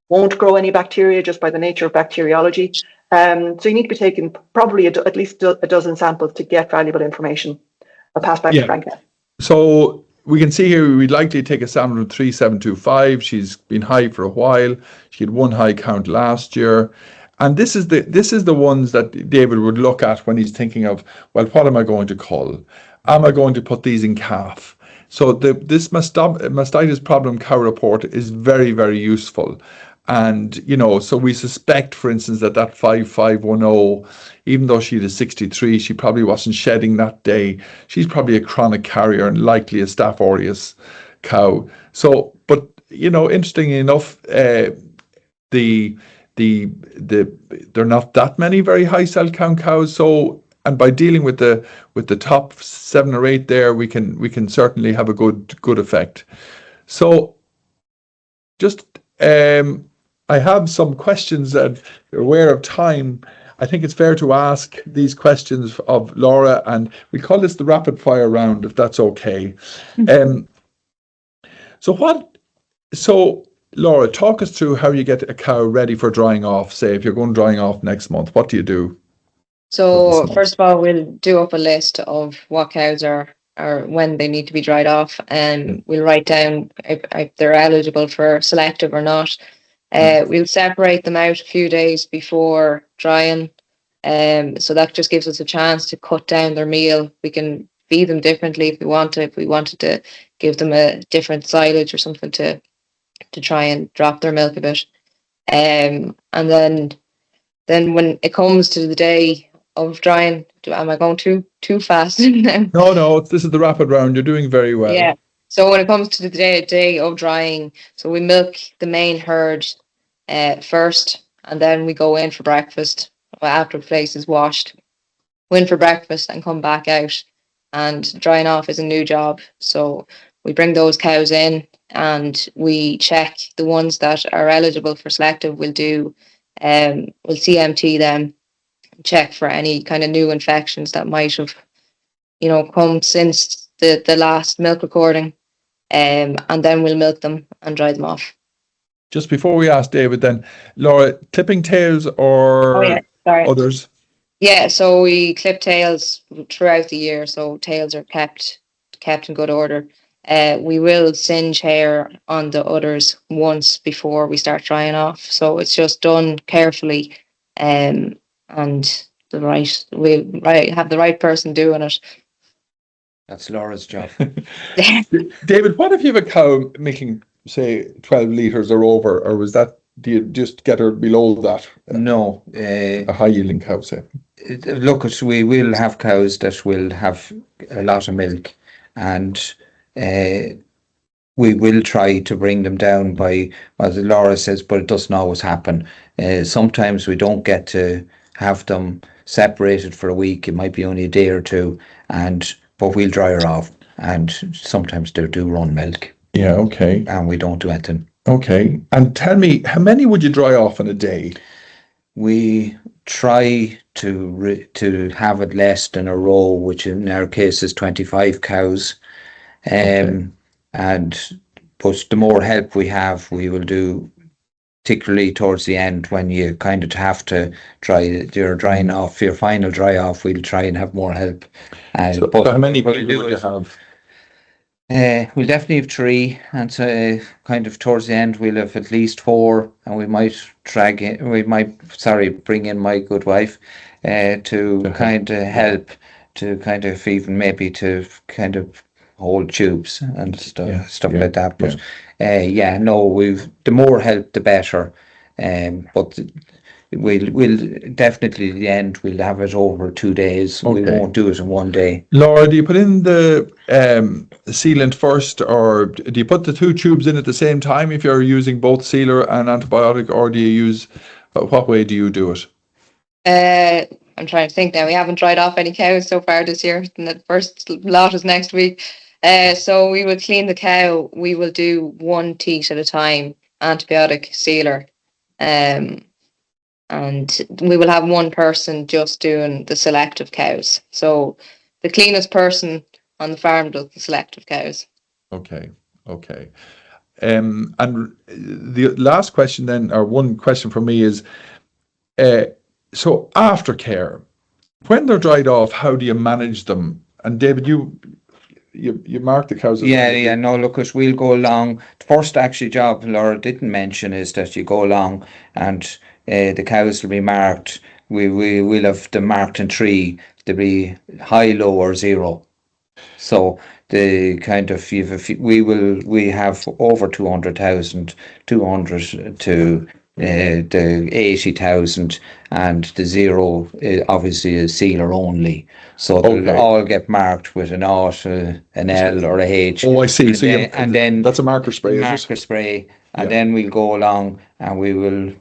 grow any bacteria just by the nature of bacteriology. So you need to be taking probably at least a dozen samples to get valuable information. I'll pass back to Frank now. So we can see here we'd likely take a sample of 3725. She's been high for a while. She had one high count last year. And this is the ones that David would look at when he's thinking of, well, what am I going to cull? Am I going to put these in calf? So this mastitis problem cow report is very, very useful. And, so we suspect, for instance, that 5510, even though she had a 63, she probably wasn't shedding that day. She's probably a chronic carrier and likely a Staph aureus cow. So, but, interestingly enough, there are not that many very high cell count cows. So, and by dealing with the top 7 or 8 there, we can certainly have a good effect. So, just I have some questions, and you're aware of time. I think it's fair to ask these questions of Laura, and we call this the rapid fire round, if that's okay. So Laura, talk us through how you get a cow ready for drying off. Say if you're going drying off next month, what do you do? So first of all, we'll do up a list of what cows are when they need to be dried off, and we'll write down if they're eligible for selective or not. We'll separate them out a few days before drying, so that just gives us a chance to cut down their meal. We can feed them differently if we want to. If we wanted to give them a different silage or something to try and drop their milk a bit, and then when it comes to the day of drying, am I going too fast now? No, this is the rapid round. You're doing very well. Yeah. So when it comes to the day of drying, so we milk the main herd first, and then we go in for breakfast after the place is washed. in for breakfast and come back out. And drying off is a new job. So we bring those cows in and we check the ones that are eligible for selective. We'll CMT them, check for any kind of new infections that might have, come since the last milk recording. And then we'll milk them and dry them off. Just before we ask David then, Laura, clipping tails or others? Yeah, so we clip tails throughout the year, so tails are kept in good order. We will singe hair on the udders once before we start drying off, so it's just done carefully, and we have the right person doing it. That's Laura's job. David, what if you have a cow making, say, 12 litres or over, or do you just get her below that? No. A high-yielding cow, say? Look, we will have cows that will have a lot of milk, and we will try to bring them down by, as Laura says, but it doesn't always happen. Sometimes we don't get to have them separated for a week. It might be only a day or two, but we'll dry her off, and sometimes they do run milk. Yeah, okay. And we don't do anything. Okay. And tell me, how many would you dry off in a day? We try to have it less than a row, which in our case is 25 cows. But the more help we have, we will do, particularly towards the end when you kind of have to you're drying off, your final dry off, we'll try and have more help. So how many people do you have? We'll definitely have 3, and so kind of towards the end we'll have at least 4, and we might bring in my good wife to kind of help, to kind of even maybe to kind of hold tubes and stuff like that. But the more help the better. But we'll definitely at the end we'll have it over 2 days. Okay. We won't do it in 1 day. Laura, do you put in the sealant first, or do you put the 2 tubes in at the same time if you're using both sealer and antibiotic, or do you use, what way do you do it? I'm trying to think now. We haven't dried off any cows so far this year, and the first lot is next week. So we will clean the cow. We will do 1 teat at a time, antibiotic, sealer. And we will have 1 person just doing the selective cows. So the cleanest person on the farm does the selective cows. Okay. And the last question then, or one question for me is, so aftercare, when they're dried off, how do you manage them? And David, you mark the cows. No, look, we'll go along. The first actually job Laura didn't mention is that you go along and the cows will be marked. We will have them marked in 3. They'll be high, low, or 0. So the kind of we have over 200,000, 200 to the 80,000, and the 0 obviously is sealer only. So they'll all get marked with an ought, an L, or a H. Oh, I see. And then that's a marker spray. And then we'll go along and we will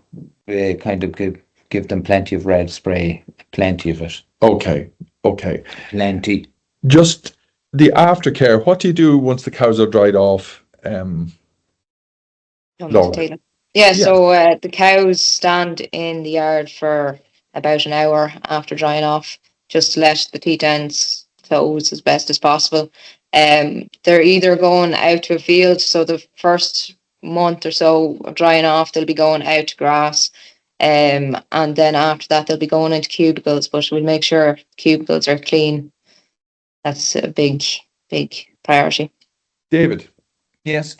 kind of give them plenty of red spray, plenty of it. Okay. Plenty. Just the aftercare. What do you do once the cows are dried off? Laura. So the cows stand in the yard for about an hour after drying off, just to let the teat ends close as best as possible. They're either going out to a field, so the first month or so of drying off, they'll be going out to grass, and then after that they'll be going into cubicles, but we'll make sure cubicles are clean. That's a big priority. David. Yes.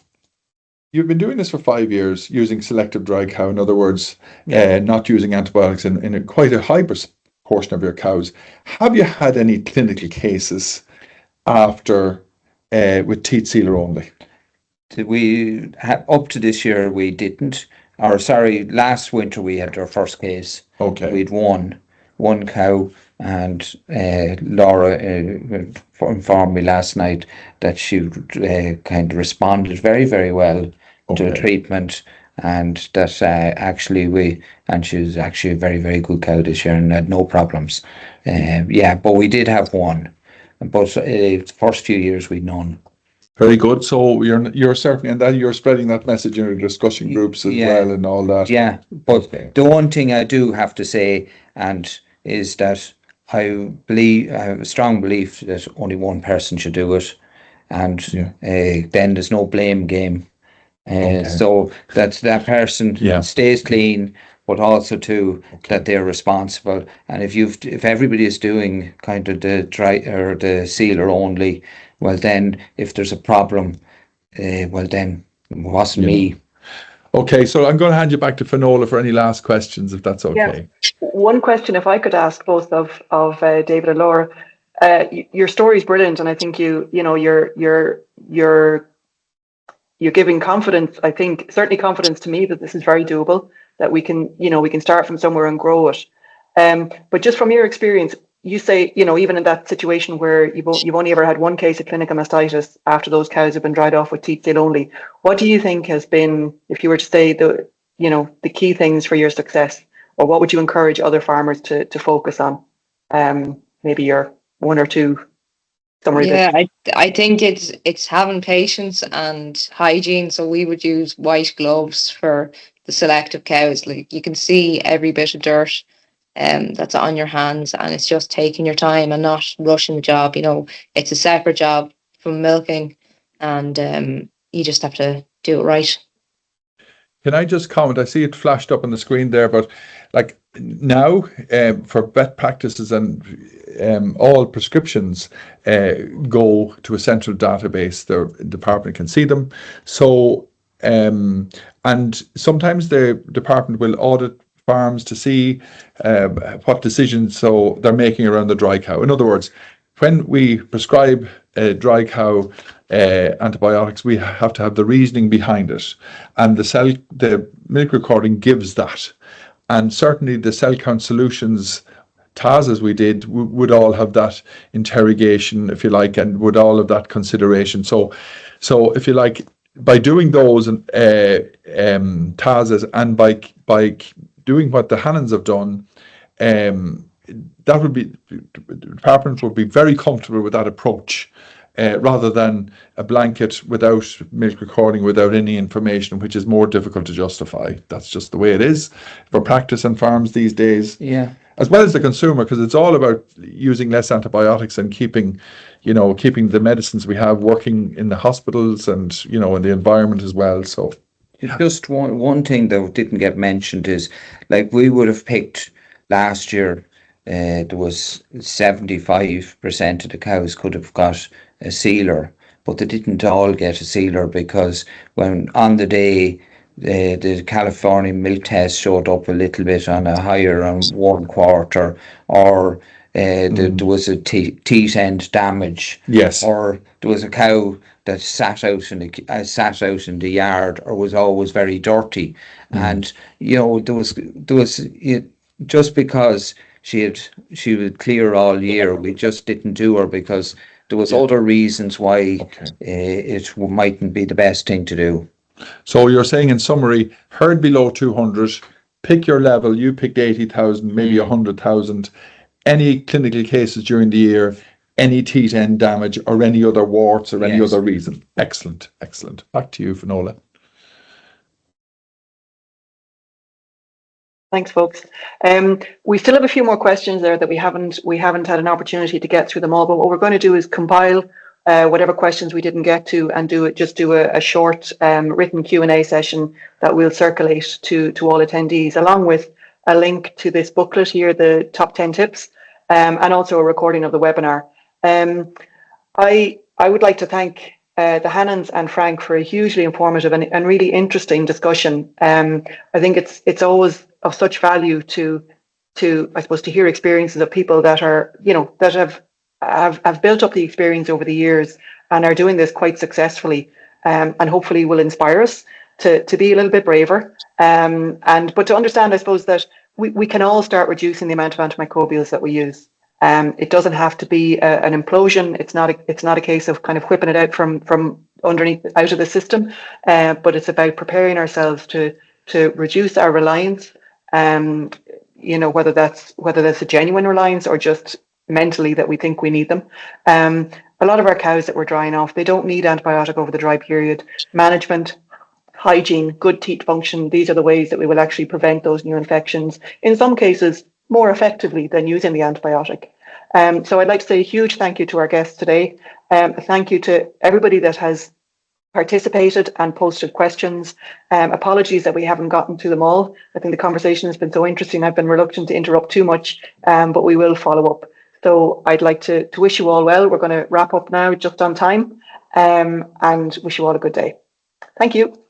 You've been doing this for 5 years, using selective dry cow. In other words, not using antibiotics in quite a high proportion of your cows. Have you had any clinical cases after with teat sealer only? We up to this year we didn't. Last winter we had our first case. Okay. We'd one cow, and Laura informed me last night that she kind of responded very, very well to the treatment, and that she was actually a very, very good cow this year and had no problems. But we did have one, but the first few years we'd none. Very good. So you're certainly, and that you're spreading that message in your discussion groups as well and all that. Yeah, but the one thing I do have to say is that I have a strong belief that only one person should do it, and then there's no blame game. So that person stays clean, but also that they're responsible. And if everybody is doing kind of the dry or the sealer only, well then if there's a problem, well then it wasn't me. Okay, so I'm going to hand you back to Finola for any last questions, if that's okay. Yeah. One question, if I could ask both of David and Laura. Your story is brilliant, and I think you're giving confidence. I think certainly confidence to me that this is very doable. That we can start from somewhere and grow it. But just from your experience, you say even in that situation where you've only ever had one case of clinical mastitis after those cows have been dried off with teat seal only. What do you think has been, if you were to say the key things for your success, or what would you encourage other farmers to focus on? Maybe your one or two summary. Yeah, I think it's having patience and hygiene. So we would use white gloves for the selective cows. Like you can see every bit of dirt that's on your hands, and it's just taking your time and not rushing the job. It's a separate job from milking, and you just have to do it right. Can I just comment? I see it flashed up on the screen there, but like now for vet practices and all prescriptions go to a central database. The department can see them. So and sometimes the department will audit farms to see what decisions they're making around the dry cow. In other words, when we prescribe a dry cow antibiotics, we have to have the reasoning behind it, and the milk recording gives that. And certainly the cell count solutions TASs we did would all have that interrogation, if you like, and would all have that consideration. So if you like, by doing those TASs and by doing what the Hannans have done, that would be, the department would be very comfortable with that approach, rather than a blanket without milk recording, without any information, which is more difficult to justify. That's just the way it is for practice and farms these days. Yeah. As well as the consumer, because it's all about using less antibiotics and keeping the medicines we have working in the hospitals and, in the environment as well. So just one thing that didn't get mentioned is, like, we would have picked last year, there was 75% of the cows could have got a sealer, but they didn't all get a sealer, because when on the day the California milk test showed up a little bit on a higher on 1/4, or there was a teat end damage, yes, or there was a cow that sat out in the yard, or was always very dirty, and there was just because she would clear all year, we just didn't do her because there was other reasons why it mightn't be the best thing to do. So you're saying, in summary, herd below 200, pick your level. You picked 80,000, maybe 100,000. Any clinical cases during the year, any teat end damage, or any other warts, or any other reason. Excellent. Back to you, Finola. Thanks, folks. We still have a few more questions there that we haven't had an opportunity to get through them all. But what we're going to do is compile whatever questions we didn't get to, and do a short written Q&A session that we'll circulate to all attendees, along with a link to this booklet here, the top 10 tips, and also a recording of the webinar. I would like to thank the Hannans and Frank for a hugely informative and really interesting discussion. I think it's always of such value to I suppose to hear experiences of people that are that have built up the experience over the years and are doing this quite successfully, and hopefully will inspire us to be a little bit braver, but to understand, I suppose, that we can all start reducing the amount of antimicrobials that we use. It doesn't have to be an implosion. It's not a case of kind of whipping it out from underneath, out of the system, but it's about preparing ourselves to to reduce our reliance, whether that's a genuine reliance or just mentally that we think we need them. A lot of our cows that we're drying off, they don't need antibiotic over the dry period. Management, hygiene, good teat function, these are the ways that we will actually prevent those new infections, in some cases more effectively than using the antibiotic. So I'd like to say a huge thank you to our guests today. Thank you to everybody that has participated and posted questions. Apologies that we haven't gotten to them all. I think the conversation has been so interesting. I've been reluctant to interrupt too much, but we will follow up. So I'd like to wish you all well. We're going to wrap up now just on time, and wish you all a good day. Thank you.